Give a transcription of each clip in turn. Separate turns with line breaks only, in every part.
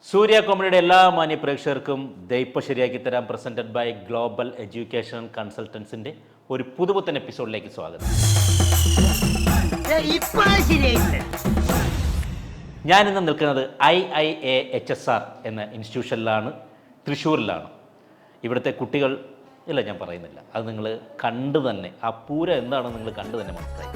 സൂര്യ കോമഡിയുടെ എല്ലാ മാന്യ പ്രേക്ഷകർക്കും ദൈപ്പം ശരിയാക്കി തരാൻ പ്രസൻറ്റഡ് ബൈ ഗ്ലോബൽ എഡ്യൂക്കേഷൻ കൺസൾട്ടൻസിൻ്റെ ഒരു പുതുപുത്തൻ എപ്പിസോഡിലേക്ക് സ്വാഗതം. ഞാനിന്ന് നിൽക്കുന്നത് IIAHSR എന്ന ഇൻസ്റ്റിറ്റ്യൂഷനിലാണ്, തൃശ്ശൂരിലാണ്. ഇവിടുത്തെ കുട്ടികൾ ഇല്ല, ഞാൻ പറയുന്നില്ല, അത് നിങ്ങൾ കണ്ടു തന്നെ, ആ പൂരം എന്താണെന്ന് നിങ്ങൾ കണ്ടു തന്നെ മനസ്സിലായി.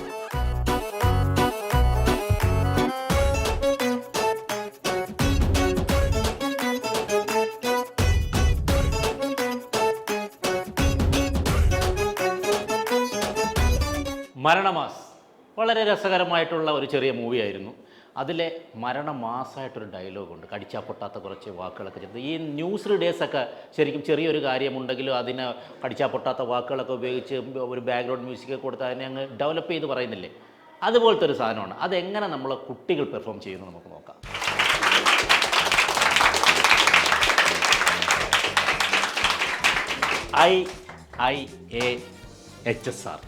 മരണമാസ് വളരെ രസകരമായിട്ടുള്ള ഒരു ചെറിയ മൂവിയായിരുന്നു. അതിലെ മരണമാസമായിട്ടൊരു ഡയലോഗുണ്ട്, കടിച്ചാൽ പൊട്ടാത്ത കുറച്ച് വാക്കുകളൊക്കെ ചേർത്ത്. ഈ ന്യൂസ് റീഡേഴ്സൊക്കെ ശരിക്കും ചെറിയൊരു കാര്യമുണ്ടെങ്കിലും അതിന് കടിച്ചാൽ പൊട്ടാത്ത വാക്കുകളൊക്കെ ഉപയോഗിച്ച് ഒരു ബാക്ക്ഗ്രൗണ്ട് മ്യൂസിക് കൊടുത്ത് അതിനെ അങ്ങ് ഡെവലപ്പ് ചെയ്ത് പറയുന്നില്ലേ, അതുപോലത്തെ ഒരു സാധനമാണ്. അതെങ്ങനെ നമ്മളെ കുട്ടികൾ പെർഫോം ചെയ്യുന്നു നമുക്ക് നോക്കാം. IIAHSR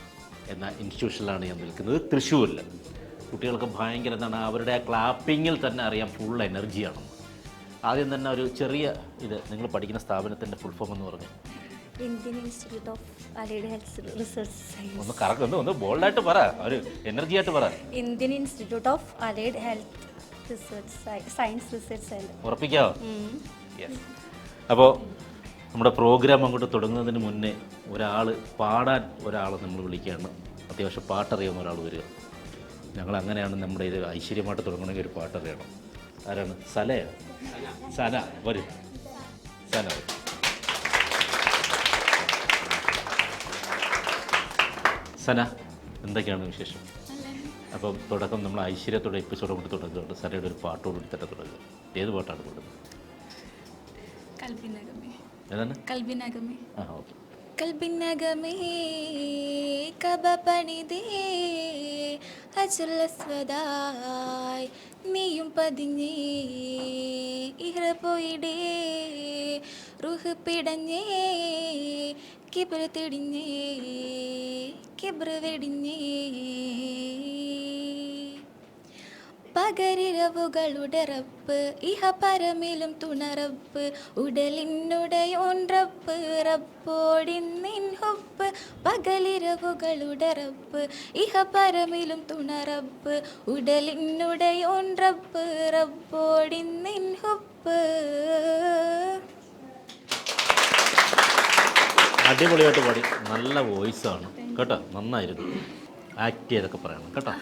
എന്ന ഇൻസ്റ്റിറ്റ്യൂഷനിലാണ് ഞാൻ നിൽക്കുന്നത്, തൃശ്ശൂരിൽ. കുട്ടികൾക്ക് ഭയങ്കര എന്താണ്, അവരുടെ ക്ലാപ്പിങ്ങിൽ തന്നെ അറിയാം ഫുൾ എനർജിയാണെന്ന്. ആദ്യം തന്നെ ഒരു ചെറിയ ഇത്, നിങ്ങൾ പഠിക്കുന്ന സ്ഥാപനത്തിൻ്റെ ഫുൾ ഫോം എന്ന് പറഞ്ഞു.
Indian institute of allied health research science.
ഒന്ന് കറക്റ്റ്, ഒന്ന് ബോൾഡായിട്ട് പറ, ഒരു എനർജി ആയിട്ട് പറ.
Indian institute of allied health research science research centre.
ഉറപ്പിക്കാവോ? യെസ്. അപ്പോൾ നമ്മുടെ പ്രോഗ്രാം അങ്ങോട്ട് തുടങ്ങുന്നതിന് മുന്നേ പാടാൻ ഒരാൾ നമ്മൾ വിളിക്കുകയാണ്. അത്യാവശ്യം പാട്ടറിയാവുന്ന ഒരാൾ വരിക. ഞങ്ങൾ അങ്ങനെയാണ് നമ്മുടെ ഇത് ഐശ്വര്യമായിട്ട് തുടങ്ങണമെങ്കിൽ ഒരു പാട്ടറിയണം. ആരാണ്? സനയാണ്. സന വരും. സന വരും. സന, എന്തൊക്കെയാണ് വിശേഷം? അപ്പം തുടക്കം നമ്മൾ ഐശ്വര്യത്തോടെ എപ്പിസോഡ് കൊണ്ട് തുടങ്ങുന്നുണ്ട്. സനയുടെ ഒരു പാട്ടോട് തന്നെ തുടങ്ങുക. ഏത് പാട്ടാണ് പാടുന്നത്? ഏതാണ്?
കൽബിനകമേ.
ആ, ഓക്കെ.
കൽബിനകമേ കബ പണിതേ അജുലസ്വദായ് നീയും പതിഞ്ഞേ ഇഹ്റ പോയിടേ റുഹ് പിടഞ്ഞേ കിബ്ര തിടിഞ്ഞേ കിബ്ര വെടിഞ്ഞേ പകരിരവുകളുടെ റപ്പ് ഇഹ പരമിലും തുണറപ്പ് ഉടലിനുടയോൻറപ്പ് റപ്പോടിന്നിൻ ഹൊപ്പ്. പകലിരവുകളുടെ റപ്പ് ഇഹ പരമിലും തുണറപ്പ് ഉടലിനുടയോൻറപ്പ് റപ്പോടിന്നിൻ ഹൊപ്പ്.
അടിപൊളിയായിട്ട് പാടി, നല്ല വോയിസാണ് കേട്ടോ, നന്നായിരുന്നു. ആക്ട് ചെയ്തൊക്കെ പറയണം കേട്ടോ.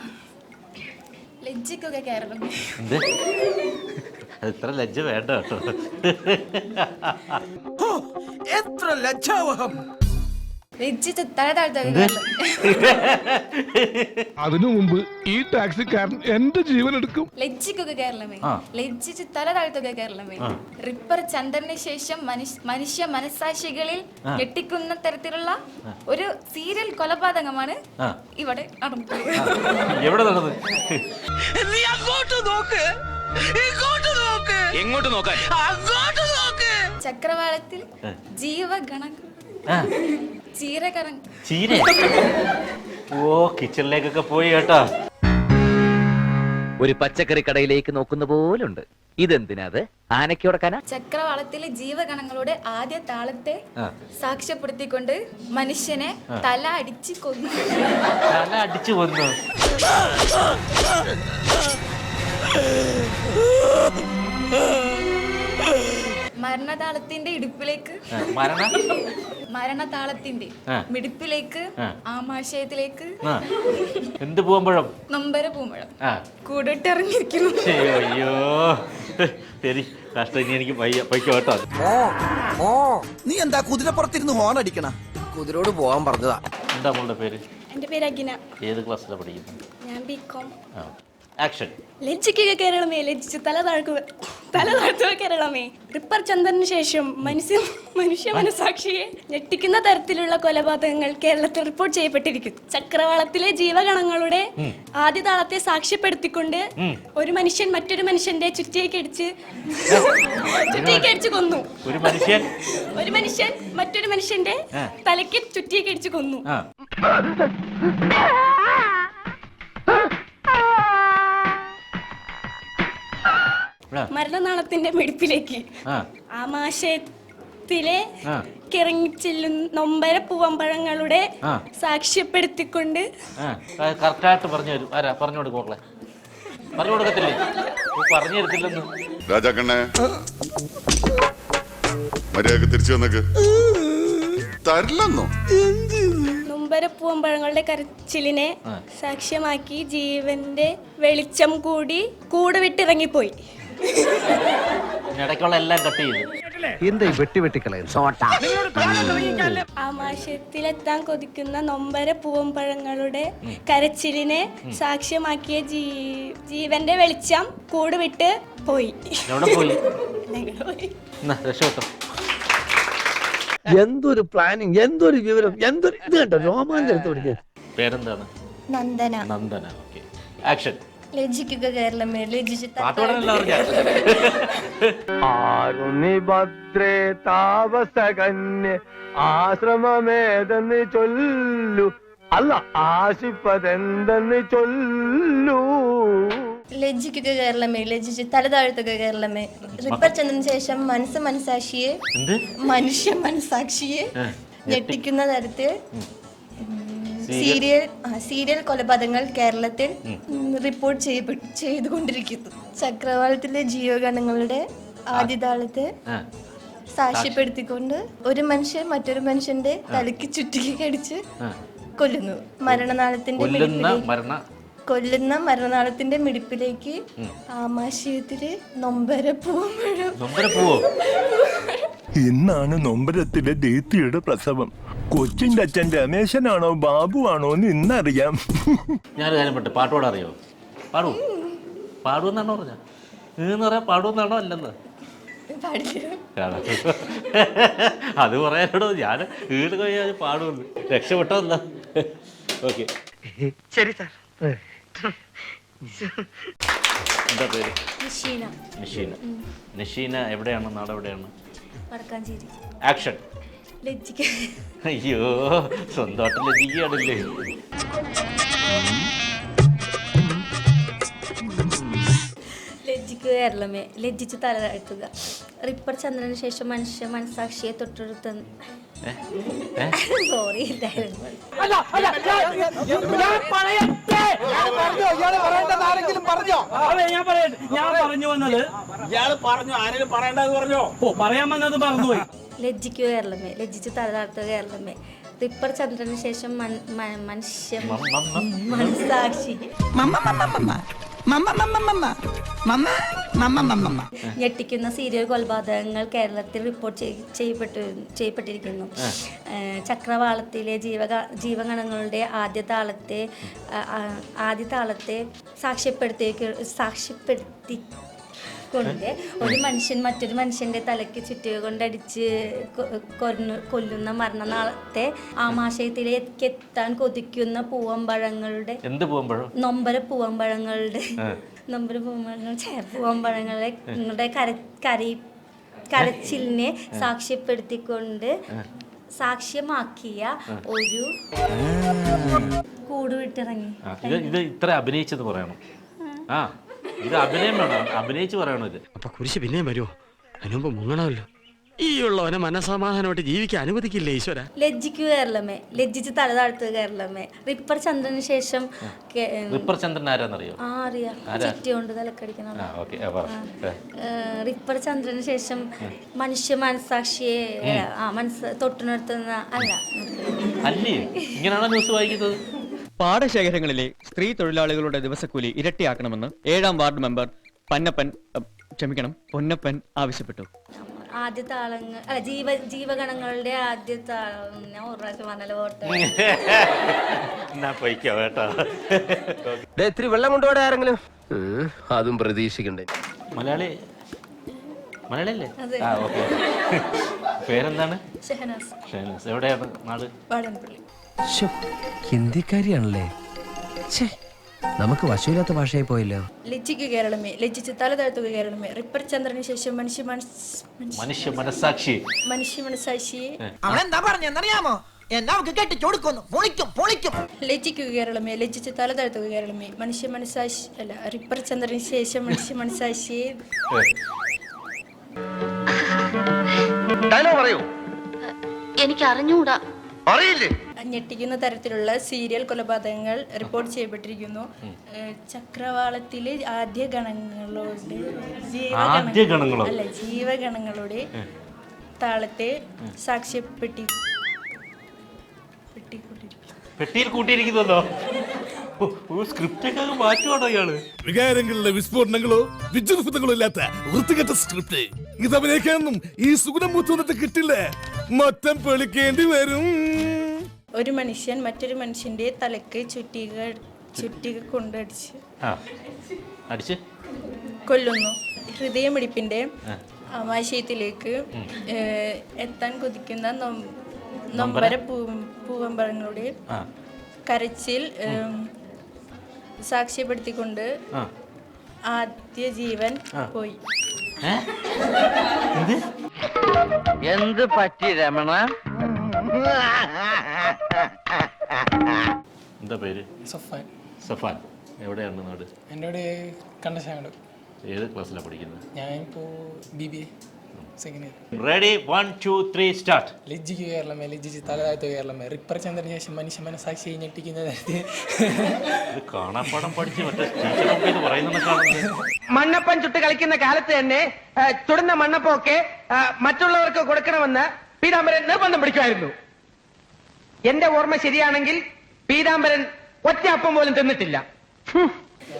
ലജ്ജിക്കൊക്കെ കേരളം.
എന്ത്? അത് ഇത്ര ലജ്ജ വേണ്ട കേട്ടോ.
എത്ര ലജ്ജാവഹം!
ലജ്ജിച്ച് തല താഴ്ത്തൊക്കെ.
അതിനു മുമ്പ് ഈ ടാക്സിക്കാരൻ എന്റെ ജീവൻ എടുക്കും.
ലജ്ജിക്കൊക്കെ കേരളമേ, ലജ്ജിച്ച് തല താഴ്ത്തൊക്കെ കേരളമേ. റിപ്പർ ചന്ദ്രന് ശേഷം മനുഷ്യ മനസാക്ഷികളിൽ ഞെട്ടിക്കുന്ന തരത്തിലുള്ള ഒരു സീരിയൽ കൊലപാതകമാണ് ഇവിടെ നടന്നത്.
എവിടെ നടന്നത്?
നീ അങ്ങോട്ട് നോക്ക്, ഇങ്ങോട്ട് നോക്ക്, എങ്ങോട്ട് നോക്കാൻ, അങ്ങോട്ട് നോക്ക്.
ചക്രവാളത്തിൽ ജീവഗണ
ചീര. ഓ, കിച്ചണിലേക്കൊക്കെ പോയി കേട്ടോ.
ഒരു പച്ചക്കറി കടയിലേക്ക് നോക്കുന്ന പോലുണ്ട്. ഇതെന്തിനാത്? ആനയ്ക്ക് കൊടുക്കാനാ?
ചക്രവാളത്തിലെ ജീവഗണങ്ങളുടെ ആദ്യ താളത്തെ സാക്ഷ്യപ്പെടുത്തിക്കൊണ്ട് മനുഷ്യനെ തല അടിച്ചു കൊന്നു.
തല അടിച്ചു കൊന്നു.
മരണതാളത്തിന്റെ ഇടുപ്പിലേക്ക്, മരണതാളത്തിന്റെ മിടിപ്പിലേക്ക്, ആമാശയത്തിലേക്ക്
എന്ത് പൂവമ്പഴം?
നൊമ്പര പൂമ്പഴം കൂടിട്ടിറങ്ങിയിരിക്കുന്നു.
അയ്യോ ശരി, കഷ്ടം. ഇനി എനിക്ക് പൈക്കോട്ടോ.
നീ എന്താ കുതിരപ്പുറത്തിരുന്ന് ഹോൺ അടിക്കണ? കുതിരോട് പോവാൻ പറഞ്ഞതാ.
എന്താ മോളുടെ പേര്?
എന്റെ പേര് അഗിന.
ഏത് ക്ലാസ്സിലാണ് പഠിക്കുന്നത്?
ഞാൻ ബികോം.
ആക്ഷൻ.
ലജ്ജിക്കുക കേരളമേ, ലജ്ജിച്ച് തല താഴ്ത്തുക കേരളമേ. റിപ്പർ ചന്ദ്രന് ശേഷം മനുഷ്യ മനസാക്ഷിയെ ഞെട്ടിക്കുന്ന തരത്തിലുള്ള കൊലപാതകങ്ങൾ കേരളത്തിൽ റിപ്പോർട്ട് ചെയ്യപ്പെട്ടിരിക്കുന്നു. ചക്രവാളത്തിലെ ജീവഗണങ്ങളുടെ ആദ്യ താളത്തെ സാക്ഷ്യപ്പെടുത്തിക്കൊണ്ട് ഒരു മനുഷ്യൻ മറ്റൊരു മനുഷ്യന്റെ ചുറ്റിയേക്കടിച്ച് കൊന്നു. ഒരു മനുഷ്യൻ മറ്റൊരു മനുഷ്യന്റെ തലയ്ക്ക് ചുറ്റിയേക്കടിച്ച് കൊന്നു.
ആ.
മരണനാളത്തിന്റെ മിടിപ്പിലേക്ക്
ആ
ആമാശയത്തിലെ
ആ.
കിറങ്ങിച്ചെല്ലുന്ന നൊമ്പര പൂവമ്പഴങ്ങളുടെ
ആ.
സാക്ഷ്യപ്പെടുത്തിക്കൊണ്ട്
കറക്റ്റായിട്ട് പറഞ്ഞു തരും ആരാ പറഞ്ഞു കൊടുക്കോളെ പറഞ്ഞു കൊടുക്കത്തില്ലേ പറഞ്ഞു തരത്തില്ലെന്ന്
രാജാക്കണ്ണേ മര്യാദക്ക് തിരിച്ചു വന്നേക്ക് തരില്ലെന്നോ
നൊമ്പര പൂവമ്പഴങ്ങളുടെ കരച്ചിലിനെ സാക്ഷ്യമാക്കി ജീവന്റെ വെളിച്ചം കൂടി കൂട് വിട്ടിറങ്ങിപ്പോയി.
ഇടയ്ക്കുള്ള എല്ലാം കട്ട് ചെയ്തു.
എന്താ വെട്ടിക്കളയും
ആമാശയത്തിലെത്താൻ കൊതിക്കുന്ന നൊമ്പര പൂവമ്പഴങ്ങളുടെ കരച്ചിലിനെ സാക്ഷ്യമാക്കിയ ജീവന്റെ വെളിച്ചം കൂട് വിട്ട് പോയി.
എവിടെ പോയി?
ഞങ്ങൾ പോയി.
എന്നാ, രക്ഷപ്പെട്ടോ.
എന്തൊരു പ്ലാനിങ്, എന്തൊരു വിവരം, എന്തൊരു ഇത് കണ്ടോ രോമാഞ്ചത്തോടെ.
പേരെന്താണ്?
നന്ദന.
നന്ദന. Okay, action.
ലജ്ജിക്കുക കേരളമേ, ലജ്ജിച്ച്
പാട്ടുപാടാനല്ല പറഞ്ഞ.
ആരുണി ഭദ്രേ താപസകന്യ ആശ്രമമേതെന്ന് ചൊല്ലു, അല്ല ആശിപ്പതെന്തെന്ന് ചൊല്ലു.
ലജ്ജിക്കുക കേരളമേ, ലജ്ജിച്ച് തല താഴ്ത്തുക കേരളമേ. റിപ്പർ ചന്ദ്രന് ശേഷം മനസാക്ഷിയെ
എന്ത്?
മനുഷ്യ മനസാക്ഷിയെ ഞെട്ടിക്കുന്ന തരത്തിൽ സീരിയൽ കൊലപാതകങ്ങൾ കേരളത്തിൽ റിപ്പോർട്ട് ചെയ്തുകൊണ്ടിരിക്കുന്നു. ചക്രവാളത്തിലെ ജീവഗണങ്ങളുടെ ആദ്യതാളത്തെ സാക്ഷ്യപ്പെടുത്തിക്കൊണ്ട് ഒരു മനുഷ്യൻ മറ്റൊരു മനുഷ്യന്റെ തലയ്ക്ക് ചുറ്റിക്ക് കടിച്ച് കൊല്ലുന്നു. കൊല്ലുന്ന മരണനാളത്തിന്റെ മിടിപ്പിലേക്ക് ആമാശയത്തില് നൊമ്പര
പോവോ?
ഇന്നാണ് നൊമ്പരത്തിലെ ദീപ്തിയുടെ പ്രസവം. കൊച്ചിന്റെ അച്ഛൻ രമേശനാണോ ബാബുവാണോ എന്ന് ഇന്നറിയാം.
ഞാനൊരു കാര്യം പറ്റേ, പാട്ടോടെ അറിയോ? പാടുമെന്നാണോ പറഞ്ഞ? എന്ന് പറയാ പാടുമെന്നാണോ അല്ലെന്ന്? അത് പറയാനോടോ ഞാൻ വീട് കഴിഞ്ഞാൽ പാടുമെന്ന്. രക്ഷപ്പെട്ടോ എന്താ? ഓക്കെ,
ശരി സാർ.
എന്താ പേര്?
നിഷീന.
നിഷീന. നിഷീന എവിടെയാണ്? നാട് എവിടെയാണ്?
വടക്കാഞ്ചേരി.
ആക്ഷൻ.
ലജ്ജിക്ക.
അയ്യോ, സ്വന്തമായിട്ട് ലജ്ജിക്കുകയാണല്ലേ.
ലജ്ജിക്കുക കേരളമേ, ലജ്ജിച്ച് തല താഴ്ത്തുക. റിപ്പർ ചന്ദ്രന് ശേഷം മനുഷ്യ മനസാക്ഷിയെ തൊട്ടെടുത്ത സോറി
ഞാൻ പറഞ്ഞു വന്നത് ഇയാള് പറഞ്ഞു, ആരെങ്കിലും പറയേണ്ടത് പറഞ്ഞോ? പറയാൻ വന്നത് മറന്നുപോയി.
ലജ്ജിക്കുക കേരളമേ, ലജ്ജിച്ച് തല താഴ്ത്തുക കേരളമേ. റിപ്പർ ചന്ദ്രന് ശേഷം മനുഷ്യ മനസാക്ഷി ഞെട്ടിക്കുന്ന സീരിയൽ കൊലപാതകങ്ങൾ കേരളത്തിൽ റിപ്പോർട്ട് ചെയ്യപ്പെട്ടിരിക്കുന്നു. ചക്രവാളത്തിലെ ജീവഗണങ്ങളുടെ ആദ്യ താളത്തെ സാക്ഷ്യപ്പെടുത്തിക്കൊണ്ട് ഒരു മനുഷ്യൻ മറ്റൊരു മനുഷ്യന്റെ തലയ്ക്ക് ചുറ്റുക കൊണ്ടടിച്ച് കൊല്ലുന്ന മരണനാളത്തെ ആമാശയത്തിലേക്ക് എത്താൻ കൊതിക്കുന്ന പൂവമ്പഴങ്ങളുടെ നൊമ്പര പൂവമ്പഴങ്ങളുടെ കരച്ചിലിനെ സാക്ഷ്യപ്പെടുത്തിക്കൊണ്ട് സാക്ഷ്യമാക്കിയ ഒരു കൂട് വിട്ടിറങ്ങി.
ഇത് ഇത്ര അഭിനയിച്ചെന്ന് പറയണം. ഇത് അഭിനയം വേണം, അഭിനയിച്ച് പറയണം ഇത്.
അപ്പൊ കുരിശ് പിന്നെയും വരുമോ? അതിനുമ്പ് മുങ്ങണമല്ലോ. ഈ ഉള്ളവനെ മനസമാധാനമായിട്ട് ജീവിക്കാൻ അനുവദിക്കില്ലേ ഈശ്വര.
ലജ്ജിക്കുക കേരളമേ, ലജ്ജിച്ച് തല താഴ്ത്തുക കേരളമേ. റിപ്പർ ചന്ദ്രന് ശേഷം
റിപ്പർ ചന്ദ്രൻ ആരാന്നറിയോ?
അറിയാം, ചുറ്റിയോണ്ട് തലക്കടിക്കണം. റിപ്പർ ചന്ദ്രന് ശേഷം മനുഷ്യ മനസാക്ഷിയെ തൊട്ടുനിർത്തുന്ന
അല്ലേ? ഇങ്ങനെയാണോ ന്യൂസ് വായിക്കുന്നത്? പാടശേഖരങ്ങളിലെ സ്ത്രീ തൊഴിലാളികളുടെ ദിവസക്കൂലി ഇരട്ടിയാക്കണമെന്ന് 7ാം വാർഡ് മെമ്പർ പൊന്നപ്പൻ ആവശ്യപ്പെട്ടു.
ആദ്യ താളങ്ങൾ ജീവഗണങ്ങളുടെ ആദ്യ താളം ഞാൻ ഒരു പ്രാവശ്യം പറഞ്ഞാലും ഓർത്ത്.
ഇത്തിരി വെള്ളം കൊണ്ടുപോടെ ആരെങ്കിലും. അതും പ്രതീക്ഷിക്കണ്ടേ.
മലയാളിയല്ലേ? ഓക്കെ. പേരെന്താണ്?
ഷഹനാസ്.
ഷഹനാസ്. എവിടെയാണ് നാട്?
വാടൻപള്ളി.
ഹിന്ദിക്കാരിയാണല്ലേ. നമുക്ക് വശമില്ലാത്ത ഭാഷയായി പോയല്ലോ.
ലജ്ജിക്കുക കേരളമേ, ലജ്ജിച്ച് തല താഴ്ത്തുക കേരളമേ. റിപ്പർ ചന്ദ്രന് ശേഷം മനുഷ്യ മനസാക്ഷിയെ
അവളെന്താ പറഞ്ഞെന്നറിയാമോ? എന്നാ നമുക്ക് കെട്ടിച്ചോടുക്കുന്നു പൊളിക്കും പൊളിക്കും.
ലജ്ജിക്കുക കേരളമേ, ലജ്ജിച്ച് തല താഴ്ത്തുക കേരളമേ, മനുഷ്യ മനസാക്ഷി അല്ല റിപ്പർ ചന്ദ്രന് ശേഷം മനുഷ്യ മനസാക്ഷിയെ
ഡയലോഗ് പറയൂ.
എനിക്ക് അറിഞ്ഞുകൂടാ.
അറിയില്ലേ?
ഞെട്ടിക്കുന്ന തരത്തിലുള്ള സീരിയൽ കൊലപാതകങ്ങൾ റിപ്പോർട്ട് ചെയ്യപ്പെട്ടിരിക്കുന്നു. ചക്രവാളത്തിലെ ആദ്യ ഗണങ്ങളുടെ അല്ല ജീവഗണങ്ങളുടെ താളത്തെ
പെട്ടിയിൽ കൂട്ടിയിരിക്കുന്നതോ? സ്ക്രിപ്റ്റൊക്കെ മാറ്റുവാണോ ഇയാള്?
വികാരങ്ങളിലെ വിസ്ഫോടനങ്ങളോ വിജൃംഭങ്ങളോ ഇല്ലാത്ത വൃത്തികെട്ട സ്ക്രിപ്റ്റ് ഇത് അഭിനയിക്കാനൊന്നും ഈ സുഗുണം മുത്തുന്നിട്ട് കിട്ടില്ല. മൊത്തം പൊളിക്കേണ്ടി വരും.
ഒരു മനുഷ്യൻ മറ്റൊരു മനുഷ്യന്റെ തലക്ക് ചുറ്റിക കൊണ്ടടിച്ച്
അടിച്ച്
കൊല്ലുന്നു. ഹൃദയമിടിപ്പിന്റെ ആമാശയത്തിലേക്ക് എത്താൻ കൊതിക്കുന്ന നൊമ്പര പൂവമ്പഴങ്ങളുടെ കരച്ചിൽ സാക്ഷ്യപ്പെടുത്തിക്കൊണ്ട് ആദ്യ ജീവൻ പോയി.
എന്ത് പറ്റി രമണ?
എന്താ പേര്?
സഫാൻ.
സഫാൻ. എവിടെയാണ് നാട്?
എൻ്റെ കൂടെ കണ്ടശാണ്ട്.
ഏത് ക്ലാസ്സിലാണ് പഠിക്കുന്നത്?
ഞാനിപ്പോൾ BBA second year.
Ready 1 2 3 start.
ലജ്ജിക്കുക കേരളമേ, ലജ്ജിച്ച് തല താഴ്ത്തുക കേരളമേ, റിപ്പർ ചന്ദ്രന് ശേഷം മനുഷ്യ മനസാക്ഷി ഞെട്ടിക്കുന്ന തരത്തിൽ
ഇത് കാണാപ്പാടം പഠിച്ച് മറ്റേ ടീച്ചർ പറയുന്ന
മണ്ണപ്പം ചുട്ട് കളിക്കുന്ന കാലത്ത് തന്നെ ചുടുന്ന മണ്ണപ്പൊക്കെ മറ്റുള്ളവർക്ക് കൊടുക്കണമെന്ന് പീതാംബരൻ നിർബന്ധം പിടിക്കുമായിരുന്നു. എന്റെ ഓർമ്മ ശരിയാണെങ്കിൽ പീതാംബരൻ ഒറ്റ അപ്പം പോലും തിന്നിട്ടില്ല.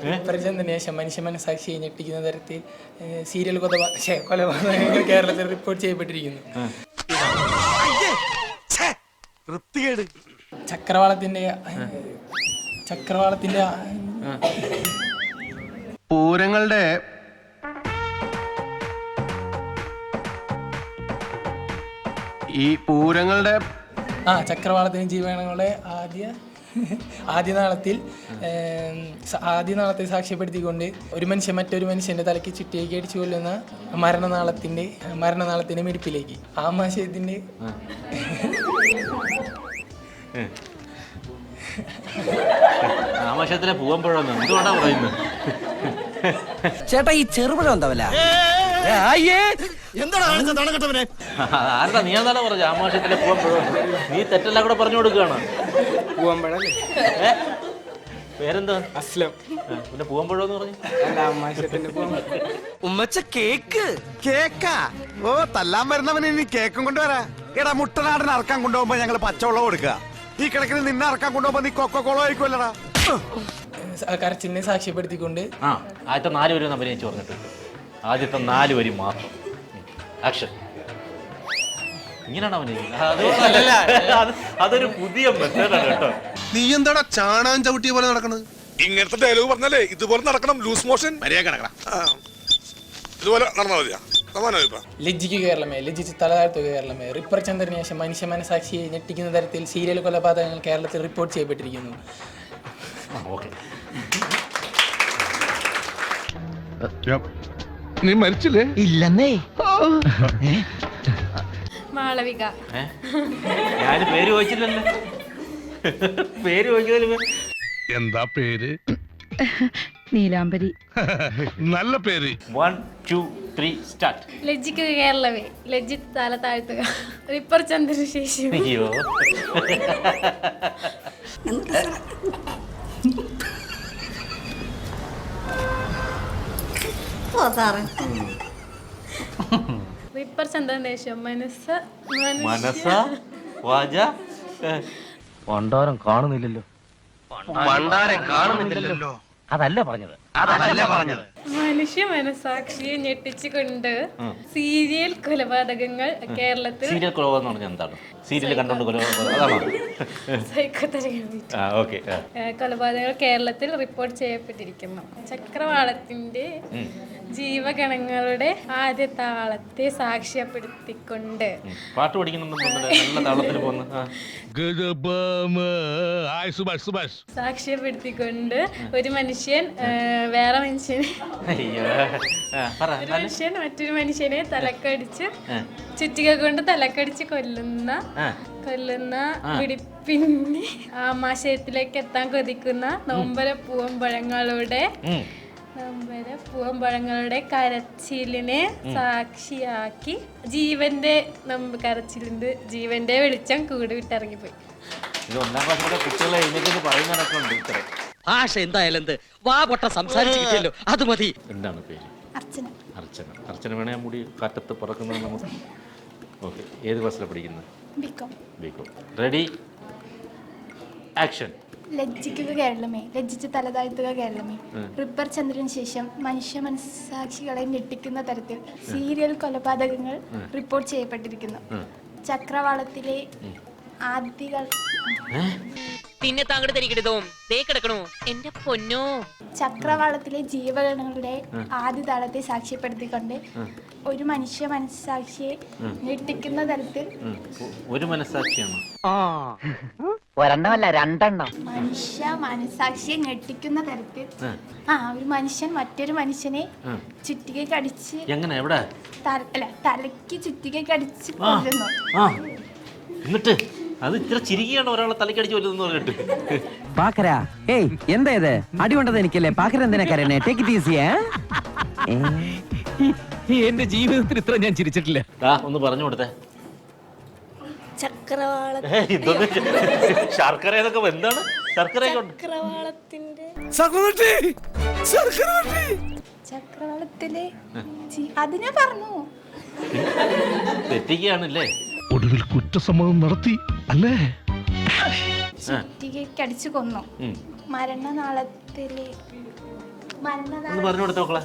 റിപ്പർ ചന്ദ്രന് ശേഷം മനുഷ്യ മനസാക്ഷി ഞെട്ടിക്കുന്ന തരത്തിൽ സീരിയൽ കൊലപാതകങ്ങൾ കേരളത്തിൽ റിപ്പോർട്ട് ചെയ്യപ്പെട്ടിരിക്കുന്നു. ചക്രവാളത്തിന്റെ
പൂരങ്ങളുടെ
ചക്രവാളത്തിന് ജീവഗണങ്ങളുടെ ആദ്യ നാളത്തിൽ സാക്ഷ്യപ്പെടുത്തിക്കൊണ്ട് ഒരു മനുഷ്യൻ മറ്റൊരു മനുഷ്യന്റെ തലയ്ക്ക് ചുറ്റിയേക്ക് അടിച്ചു കൊല്ലുന്ന മരണനാളത്തിന്റെ മിടിപ്പിലേക്ക് ആമാശയത്തിന്റെ
ആമാശയത്തിലെ പൂവമ്പഴം എന്തുകൊണ്ടാ പറയുന്നത്?
ചേട്ടാ ഈ ചെറുപഴം എന്താവല്ല
ആരടാ നീ എന്താണ് പറഞ്ഞത്? ആമാശയത്തിലെ പൂവമ്പഴം. നീ തെറ്റെല്ലാം കൂടെ പറഞ്ഞു കൊടുക്കുകയാണ്.
പൂവമ്പഴല്ലേ?
പേരെന്താ?
അസ്ലം.
പിന്നെ പൂവമ്പഴം എന്ന് പറഞ്ഞു?
ഉമ്മച്ച കേക്കാ ഓ തല്ലാൻ വരുന്നവന് ഇനി കേക്കും കൊണ്ടുവരാ. എടാ മുട്ടനാടിന് അറക്കാൻ കൊണ്ടുപോകുമ്പോ ഞങ്ങള് പച്ചവെള്ളം കൊടുക്കുക. ഈ കിടക്കിന് നിന്നെ അറക്കാൻ കൊണ്ടുപോകുമ്പോ നീ കൊക്കോളോ ആയിരിക്കുമല്ലടാ.
കരച്ചിലിനെ സാക്ഷ്യപ്പെടുത്തിക്കൊണ്ട്
ആദ്യത്തെ 4 വരി അഭിനയിച്ച് പറഞ്ഞിട്ട് ആദ്യത്തെ 4 വരി മാത്രം ആക്ഷൻ. ഇങ്ങനെയാണ് അഭിനയിക്കുന്നത്. അതൊരു പുതിയ മെത്തേഡാണ് കേട്ടോ.
നീ എന്താടാ ചാണാൻ ചവിട്ടിയ പോലെ നടക്കണത്? ഇങ്ങനത്തെ ഡയലോഗ് പറഞ്ഞാലേ ഇതുപോലെ നടക്കണം. ലൂസ് മോഷൻ ഇതുപോലെ നടന്നാൽ മതിയാ.
ലജ്ജിക്കുക കേരളമേ, ലജ്ജിച്ച് തല താഴ്ത്തുക കേരളമേ, റിപ്പർ ചന്ദ്രന് ശേഷം മനുഷ്യ മനസാക്ഷിയെ ഞെട്ടിക്കുന്ന തരത്തിൽ സീരിയൽ കൊലപാതകങ്ങൾ കേരളത്തിൽ റിപ്പോർട്ട് ചെയ്യപ്പെട്ടിരിക്കുന്നു.
നീ മരിച്ചില്ലേ?
ഇല്ലെന്നേ.
മാളവിക.
ഞാൻ പേര് ചോദിച്ചില്ലല്ലോ. പേര് ചോദിക്കുന്നതിൽ
എന്താ പേര്?
നീലാംബരി.
നല്ല പേര്.
1 2 3 സ്റ്റാർട്ട്.
ലജ്ജിക്കുക കേരളമേ, ലജ്ജിച്ച് തല താഴ്ത്തുക റിപ്പർ ചന്ദ്രന് ശേഷം.
അയ്യോ
റിപ്പർ ചന്ദ്രന് ശേഷം
മനസ്സാ വാച
പണ്ടാരം കാണുന്നില്ലല്ലോ. അതല്ല പറഞ്ഞത്.
മനുഷ്യ മനസാക്ഷിയെ ഞെട്ടിച്ചുകൊണ്ട് സീരിയൽ കൊലപാതകങ്ങൾ കേരളത്തിൽ.
സീരിയൽ കൊലപാതകം എന്ന് പറഞ്ഞാൽ എന്താണ്? സീരിയൽ കണ്ടോണ്ട് കൊലപാതകം അതാണോ?
കൊലപാതകങ്ങൾ കേരളത്തിൽ റിപ്പോർട്ട് ചെയ്യപ്പെട്ടിരിക്കുന്നു. ചക്രവാളത്തിന്റെ ജീവഗണങ്ങളുടെ ആദ്യ താളത്തെ സാക്ഷ്യപ്പെടുത്തിക്കൊണ്ട്
പാട്ട് പഠിക്കുന്നുണ്ട്. നല്ല താളത്തിൽ പോകുന്നു.
സാക്ഷ്യപ്പെടുത്തിക്കൊണ്ട് ഒരു മനുഷ്യൻ വേറെ മനുഷ്യനെ
അയ്യോ പറ
ഒരു മനുഷ്യൻ മറ്റൊരു മനുഷ്യനെ തലക്കടിച്ച് ചുറ്റിക കൊണ്ട് തലക്കടിച്ച് കൊല്ലുന്ന പിടിപ്പിന് ആമാശയത്തിലേക്ക് എത്താൻ കൊതിക്കുന്ന നൊമ്പര പൂവമ്പഴങ്ങളുടെ കരച്ചിലിനെ സാക്ഷിയാക്കി ജീവന്റെ വെളിച്ചം കൂട് വിട്ടിറങ്ങിപ്പോയി.
ഇത് 1ാം ക്ലാസ്സിലെ കുട്ടികളെ എഴുന്നേറ്റ് പറയുന്നതൊക്കെ ഇത്ര.
ആശ എന്തായാലും എന്ത് വാ പൊട്ട സംസാരിച്ചിരിക്കല്ലോ, അത് മതി.
എന്താണ് പേര്?
അർച്ചന.
അർച്ചന. അർച്ചന വേണേ മുടി കാറ്റത്ത് പറക്കുന്നത് നമുക്ക്. ഓക്കെ, ഏത് ക്ലാസ്സിലാണ് പഠിക്കുന്നത്? ബികോം. Ready, action.
ലജ്ജിക്കുക കേരളമേ, ലജ്ജിച്ച് തലതാഴ്ത്തുക കേരളമേ. റിപ്പർ ചന്ദ്രന് ശേഷം മനുഷ്യ മനസ്സാക്ഷികളെ ഞെട്ടിക്കുന്ന തരത്തിൽ സീരിയൽ കൊലപാതകങ്ങൾ റിപ്പോർട്ട് ചെയ്യപ്പെട്ടിരിക്കുന്നു. ചക്രവാളത്തിലെ ആദികൾ
പിന്നെ താങ്കളുടെ തനിക്കിടതും തേ കിടക്കണോ എന്റെ പൊന്നോ.
ചക്രവാളത്തിലെ ജീവഗണങ്ങളുടെ ആദ്യ താളത്തെ സാക്ഷ്യപ്പെടുത്തിക്കൊണ്ട് ഒരു മനുഷ്യ മനസ്സാക്ഷിയെ ഞെട്ടിക്കുന്ന തരത്തിൽ
ഒരു മനസ്സാക്ഷിയാണ്.
ഒരെണ്ണമല്ല 2 എണ്ണം.
മനുഷ്യ മനസ്സാക്ഷിയെ ഞെട്ടിക്കുന്ന തരത്തിൽ ഒരു മനുഷ്യൻ മറ്റൊരു മനുഷ്യനെ ചുറ്റികയ്ക്ക് അടിച്ച്
എങ്ങനെ എവിടെ
തലയ്ക്ക് ചുറ്റികയ്ക്ക് അടിച്ച് കൊല്ലുന്നു.
എന്നിട്ട് അത് ഇത്ര ചിരിക്കുകയാണ് ഒരാളെ തലക്കടിച്ച് കൊല്ലുന്നു പറഞ്ഞിട്ട്.
പാക്കരാ, ഏയ് എന്താ ഇത്? അടി കൊണ്ടത് എനിക്കല്ലേ? പാക്കര എന്തിനാ കരയണേ? Take it easy.
എന്റെ ജീവിതത്തിൽ ഇത്ര ഞാൻ ചിരിച്ചിട്ടില്ല.
ഒന്ന് പറഞ്ഞു കൊടുത്തേ.
ചക്രവാളത്തിന്റെ
ശർക്കര എന്നൊക്കെ എന്താണ്? ശർക്കര
ചക്രവാളത്തിലെ അതിനെ പറഞ്ഞു
തെറ്റിക്കുകയാണല്ലേ.
ഒടുവിൽ കുറ്റസമ്മതം നടത്തി അല്ലേ?
ചുറ്റികയ്ക്ക് അടിച്ചു കൊന്നു. മരണനാളത്തിലെ
പറഞ്ഞു കൊടുത്തേ മക്കളെ.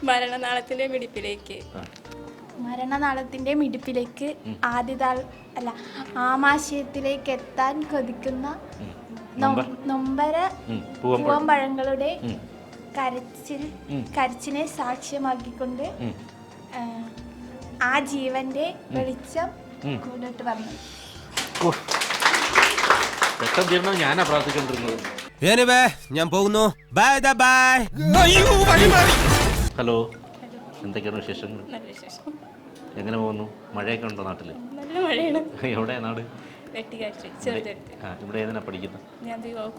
മരണനാളത്തിന്റെ മിടിപ്പിലേക്ക് ആമാശയത്തിലേക്ക് എത്താൻ കൊതിക്കുന്ന നൊമ്പര പൂവമ്പഴങ്ങളുടെ കരച്ചിനെ സാക്ഷ്യമാക്കിക്കൊണ്ട് ആ ജീവന്റെ വെളിച്ചം കൂടിട്ട് വന്നു.
ഞാനാ പ്രാർത്ഥിച്ചോണ്ടിരുന്നത്.
ഞാൻ പോകുന്നു. Bye bye.
ഹലോ, എന്തൊക്കെയാണ് വിശേഷങ്ങൾ? എങ്ങനെ പോകുന്നു? മഴയൊക്കെ ഉണ്ടോ നാട്ടില്?
നല്ല മഴയാണ്.
എവിടെയാ നാട്?
ഇവിടെ
ഏതിനാ പഠിക്കുന്നത്?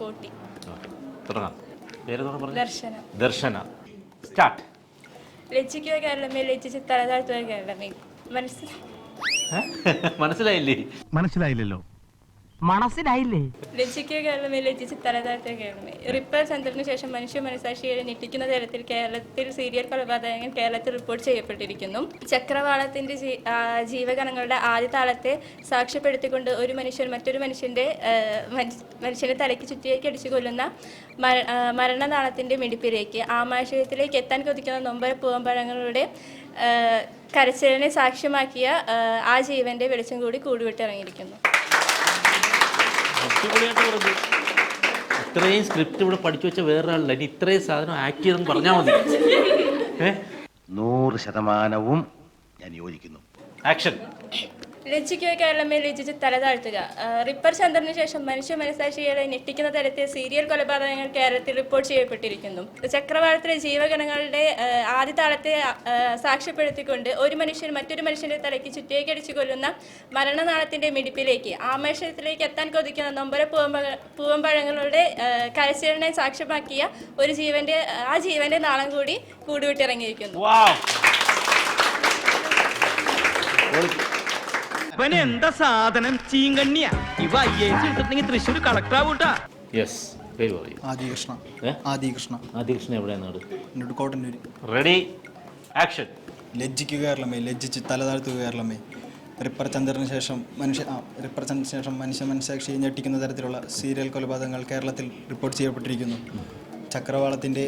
കോട്ടി.
തുടങ്ങാം. പേര് പറഞ്ഞു.
ദർശന.
ദർശന, സ്റ്റാർട്ട്.
ലജ്ജിക്കുക കേരളമേ, ലജ്ജിച്ച് തലതാഴ്ത്തുക കേരളമേ.
മനസ്സിലായില്ലേ?
മനസ്സിലായില്ലല്ലോ. മനസ്സിലായില്ലേ?
ലജ്ജിക്കുക കേരളമേ, ലജ്ജിച്ച് തലതാഴ്ത്തുക കേരളമേ. റിപ്പർ ചന്ദ്രന് ശേഷം മനുഷ്യ മനസാക്ഷിയെ ഞെട്ടിക്കുന്ന തരത്തിൽ കേരളത്തിൽ സീരിയൽ കൊലപാതകങ്ങൾ കേരളത്തിൽ റിപ്പോർട്ട് ചെയ്യപ്പെട്ടിരിക്കുന്നു. ചക്രവാളത്തിന്റെ ജീവഗണങ്ങളുടെ ആദ്യ താളത്തെ സാക്ഷ്യപ്പെടുത്തിക്കൊണ്ട് ഒരു മനുഷ്യൻ മറ്റൊരു മനുഷ്യന്റെ തലയ്ക്ക് ചുറ്റിയേക്ക് അടിച്ചു കൊല്ലുന്ന മരണനാളത്തിന്റെ മിടിപ്പിലേക്ക് ആമാശയത്തിലേക്ക് എത്താൻ കൊതിക്കുന്ന നൊമ്പര പൂവമ്പഴങ്ങളുടെ കരച്ചിലിനെ സാക്ഷ്യമാക്കിയ ആ ജീവന്റെ വെളിച്ചം കൂടി കൂടുവിട്ടിറങ്ങിയിരിക്കുന്നു.
ഇത്രയും സ്ക്രിപ്റ്റ് ഇവിടെ പഠിച്ചു വെച്ച വേറൊരാളല്ല. ഇനി ഇത്രയും സാധനം ആക്ട് ചെയ്തെന്ന് പറഞ്ഞാൽ മതി.
100% ഞാൻ യോജിക്കുന്നു.
ആക്ഷൻ.
ലജ്ജിക്കുക കേരളമേ, ലജ്ജിച്ച് തലതാഴ്ത്തുക. റിപ്പർ ചന്ദ്രന് ശേഷം മനുഷ്യ മനസാക്ഷികളെ ഞെട്ടിക്കുന്ന തരത്തിൽ സീരിയൽ കൊലപാതകങ്ങൾ കേരളത്തിൽ റിപ്പോർട്ട് ചെയ്യപ്പെട്ടിരിക്കുന്നു. ചക്രവാളത്തിലെ ജീവഗണങ്ങളുടെ ആദ്യ താളത്തെ സാക്ഷ്യപ്പെടുത്തിക്കൊണ്ട് ഒരു മനുഷ്യൻ മറ്റൊരു മനുഷ്യന്റെ തലയ്ക്ക് ചുറ്റിയേക്ക് അടിച്ചു കൊല്ലുന്ന മരണനാളത്തിന്റെ മിടിപ്പിലേക്ക് ആമാശയത്തിലേക്ക് എത്താൻ കൊതിക്കുന്ന നൊമ്പര പൂവമ്പഴങ്ങളുടെ കരച്ചിലിനെ സാക്ഷ്യമാക്കിയ ഒരു ജീവന്റെ നാളം കൂടി കൂടുവിട്ടിറങ്ങിയിരിക്കുന്നു.
എന്താ സാധനം? ചീങ്കണ്ണിയ ഇവ IAS എടുത്തിട്ടുണ്ടെങ്കിൽ തൃശ്ശൂർ കളക്ടർ ആവൂട്ടാ.
യെസ്, പേര് പറയൂ. ആദികൃഷ്ണ എവിടെയാണ് നാട്?
കോട്ടന്നൂര്.
Ready, action.
ലജ്ജിക്കുക കേരളമേ, ലജ്ജിച്ച് തലതാഴ്ത്തുക കേരളമേ. റിപ്പർ ചന്ദ്രന് ശേഷം മനുഷ്യ മനസാക്ഷിയെ ഞെട്ടിക്കുന്ന തരത്തിലുള്ള സീരിയൽ കൊലപാതകങ്ങൾ കേരളത്തിൽ റിപ്പോർട്ട് ചെയ്യപ്പെട്ടിരിക്കുന്നു. ചക്രവാളത്തിൻ്റെ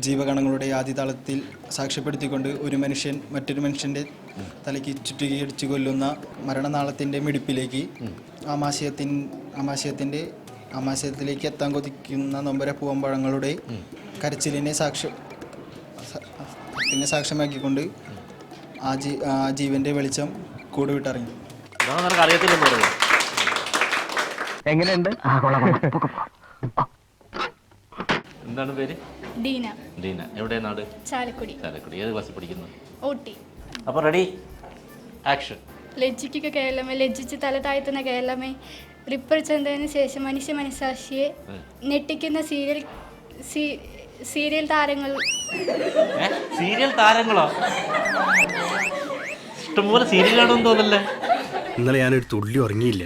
ജീവഗണങ്ങളുടെ ആദിതാളത്തിൽ സാക്ഷ്യപ്പെടുത്തിക്കൊണ്ട് ഒരു മനുഷ്യൻ മറ്റൊരു മനുഷ്യൻ്റെ തലയ്ക്ക് ചുറ്റികയടിച്ചു കൊല്ലുന്ന മരണനാളത്തിൻ്റെ മിടിപ്പിലേക്ക് ആമാശയത്തിലേക്ക് എത്താൻ കൊതിക്കുന്ന നൊമ്പര പൂവമ്പഴങ്ങളുടെ കരച്ചിലിനെ സാക്ഷ്യമാക്കിക്കൊണ്ട് ആ ജീവന്റെ വെളിച്ചം കൂടുവിട്ടിറങ്ങി.
എങ്ങനെയുണ്ട്?
എന്താണ് പേര്?
ഡീന.
ഡീന. എവിടെ നാട്?
ചാലക്കുടി.
ചാലക്കുടി. ഏത് ക്ലാസ്സിൽ പഠിക്കുന്നു?
ഊട്ടി.
അപ്പോൾ റെഡി, ആക്ഷൻ.
ലജ്ജിക്കുക കേരളമേ, ലജ്ജിച്ച് തല താഴ്ത്തുന്ന കേരളമേ, റിപ്പർ ചന്ദ്രന് ശേഷം മനുഷ്യ മനസാക്ഷിയെ ഞെട്ടിക്കുന്ന സീരിയൽ താരങ്ങൾ.
സീരിയൽ താരങ്ങളോ? ഇഷ്ടംപോലെ സീരിയലാണെന്ന് തോന്നല്ലേ?
ഇന്നലെ ഞാനൊരു തുള്ളി ഉറങ്ങിയില്ല.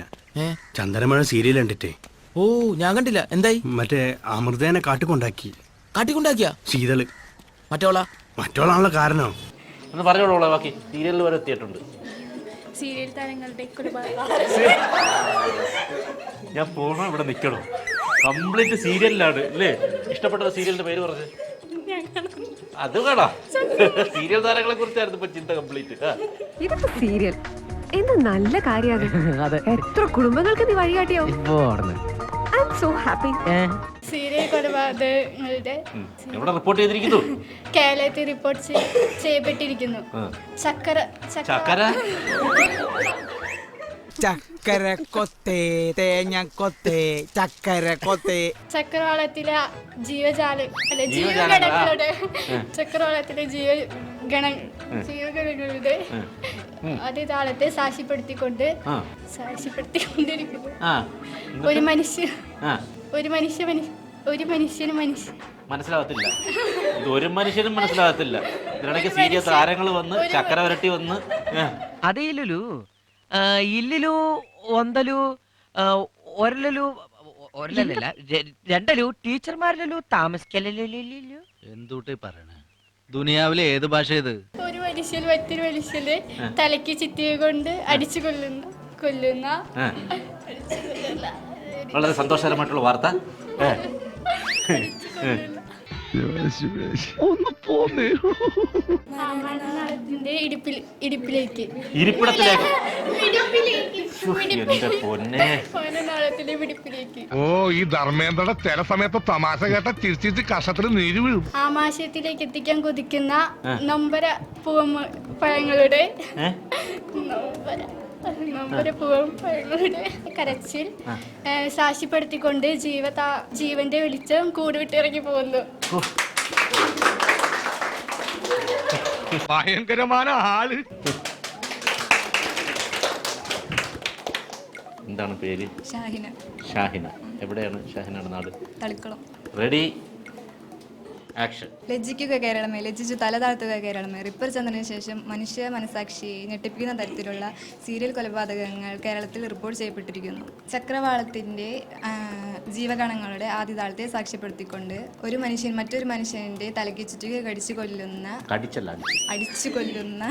ചന്ദനമഴ സീരിയൽ കണ്ടിട്ടേ.
ഓ, ഞാൻ കണ്ടില്ല. എന്തായി?
മറ്റേ അമൃതേനെ കാട്ടിക്കൊണ്ടാക്കിയ ശീതള്. മറ്റോളാണല്ലോ കാരണം.
ഒന്ന് പറഞ്ഞോളൂ ബാക്കി. സീരിയലിൽ വരെ എത്തിയിട്ടുണ്ട്.
സീരിയൽ താരങ്ങളുടെ
ഞാൻ പോകണോ ഇവിടെ നിൽക്കണോ? കംപ്ലീറ്റ് സീരിയലിലാണ് അല്ലേ? ഇഷ്ടപ്പെട്ട സീരിയലിന്റെ പേര് പറഞ്ഞ് അത് വേണോ? സീരിയൽ താരങ്ങളെ കുറിച്ചായിരുന്നു ഇപ്പൊ ചിന്ത കംപ്ലീറ്റ്.
ഇതൊക്കെ സീരിയൽ എന്ത് നല്ല കാര്യമാണ്. എത്ര കുടുംബങ്ങൾക്ക് നീ വഴികാട്ടിയോ? I am so happy.
Serial കൊലപാതകങ്ങളുടെ
എവിടെ റിപ്പോർട്ട് ചെയ്തിരിക്കുന്നു?
കേരളത്തിൽ റിപ്പോർട്ട് ചെയ്യപ്പെട്ടിരിക്കുന്നു.
ചക്കര
ചക്കര കൊത്തേ തേങ്ങ കൊത്തേ ചക്കര കൊത്തേ.
ചക്രവാളത്തിലെ ജീവഗണങ്ങളുടെ ചക്രവാളത്തിലെ ജീവഗണങ്ങളുടെ അതിതാളത്തെ സാക്ഷ്യപ്പെടുത്തിക്കൊണ്ടിരിക്കുന്നു. ഒരു മനുഷ്യന്
മനസ്സിലാകത്തില്ല. ഇത് ഒരു മനുഷ്യനും മനസ്സിലാകത്തില്ല. ഇതിനിടയ്ക്ക് സീരിയസ് താരങ്ങൾ വന്ന് ചക്കര വരട്ടി വന്ന്
അതേ ഇല്ലിലു ഒന്തലു ഒരലു ഒരലല്ല രണ്ടലു ടീച്ചർമാരിലു താമസിക്കലു.
എന്തൂട്ടേ പറയണേ? ദുനിയാവിലെ ഏത് ഭാഷ ഇത്?
ഒരു മനുഷ്യൻ മറ്റൊരു മനുഷ്യന്റെ തലയ്ക്ക് ചിത്തിയെ കൊണ്ട് അടിച്ചു കൊല്ലുന്ന
വളരെ സന്തോഷകരമായിട്ടുള്ള വാർത്ത.
ഇടുപ്പിലേക്ക്
ഓ, ഈ ധർമ്മേന്ദ്രയുടെ ചില സമയത്ത് തമാശ കേട്ട ചിരിച്ചിട്ട് കഷത്തിന് നീര് വീഴും.
ആമാശയത്തിലേക്ക് എത്തിക്കാൻ കൊതിക്കുന്ന നൊമ്പര പഴങ്ങളുടെ കരച്ചിൽ സാക്ഷ്യപ്പെടുത്തിക്കൊണ്ട് ജീവന്റെ വെളിച്ചം കൂടുവിട്ടിറങ്ങി പോകുന്നു.
ഭയങ്കരമായ ആള്.
എന്താണ് പേര്? ഷാഹിന. എവിടെയാണ് ഷാഹിനയുടെ നാട്?
തളിക്കുളം.
Ready, action.
ലജ്ജിക്കുക കേരളമേ, ലജ്ജിച്ചു തല താഴ്ത്തുക കേരളമേ, റിപ്പർ ചന്ദ്രന് ശേഷം മനുഷ്യ മനസാക്ഷിയെ ഞെട്ടിപ്പിക്കുന്ന തരത്തിലുള്ള സീരിയൽ കൊലപാതകങ്ങൾ കേരളത്തിൽ റിപ്പോർട്ട് ചെയ്യപ്പെട്ടിരിക്കുന്നു. ചക്രവാളത്തിന്റെ ജീവഗണങ്ങളുടെ ആദ്യതാളത്തെ സാക്ഷ്യപ്പെടുത്തിക്കൊണ്ട് ഒരു മനുഷ്യൻ മറ്റൊരു മനുഷ്യന്റെ തലയ്ക്ക് ചുറ്റുക അടിച്ചു കൊല്ലുന്ന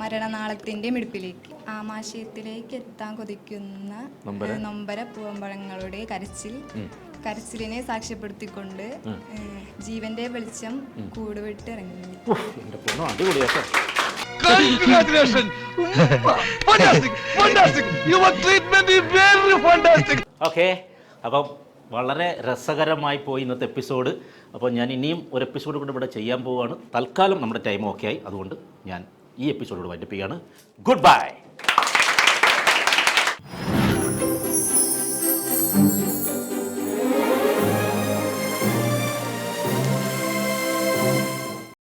മരണനാളത്തിന്റെ മിടുപ്പിലേക്ക് ആമാശയത്തിലേക്ക് എത്താൻ കൊതിക്കുന്ന നൊമ്പര പൂവമ്പഴങ്ങളുടെ കരച്ചിലിനെ സാക്ഷ്യപ്പെടുത്തിക്കൊണ്ട് ജീവന്റെ വെളിച്ചം കൂടുവിട്ട് ഇറങ്ങി.
ഓക്കെ, അപ്പം വളരെ രസകരമായി പോയി ഇന്നത്തെ എപ്പിസോഡ്. അപ്പോൾ ഞാൻ ഇനിയും ഒരു എപ്പിസോഡ് കൂടെ ഇവിടെ ചെയ്യാൻ പോവുകയാണ്. തൽക്കാലം നമ്മുടെ ടൈം ഓക്കെ ആയി, അതുകൊണ്ട് ഞാൻ ഈ എപ്പിസോഡ് വൈൻഡപ്പ് ചെയ്യാണ്. Good bye.